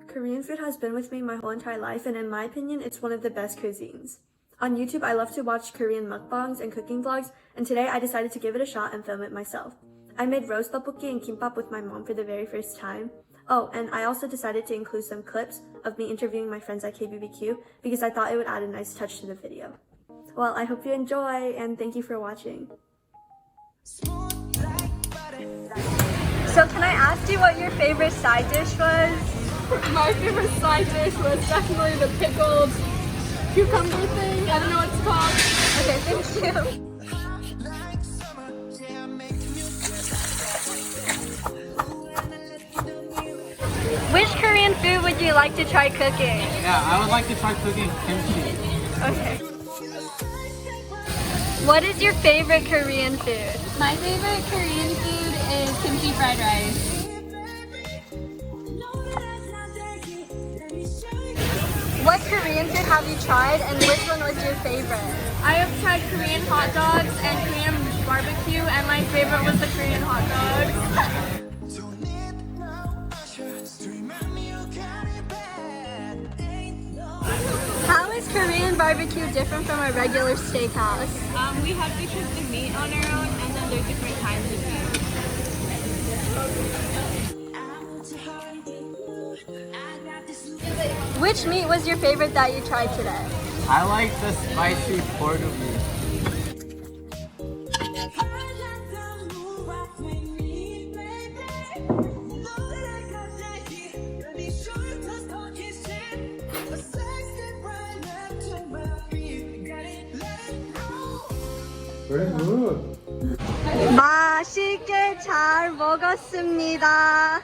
Korean food has been with me my whole entire life, and in my opinion, it's one of the best cuisines. On YouTube, I love to watch Korean mukbangs and cooking vlogs, and today I decided to give it a shot and film it myself. I made Rose Tteokbbokki and gimbap with my mom for the very first time. Oh, and I also decided to include some clips of me interviewing my friends at KBBQ because I thought it would add a nice touch to the video. Well, I hope you enjoy, and thank you for watching. So can I ask you what your favorite side dish was? My favorite side dish was definitely the pickled cucumber thing. I don't know what it's called. Okay, thank you. Which Korean food would you like to try cooking? Yeah, I would like to try cooking kimchi. Okay. What is your favorite Korean food? My favorite Korean food is kimchi fried rice. What Korean food have you tried, and which one was your favorite? I have tried Korean hot dogs and Korean barbecue, and my favorite was the Korean hot dogs. How is Korean barbecue different from a regular steakhouse? We have to cook the meat on our own, and then there's different kinds of meat. Which meat was your favorite that you tried today? I like the spicy portobello. Very good. 맛있게 잘 먹었습니다.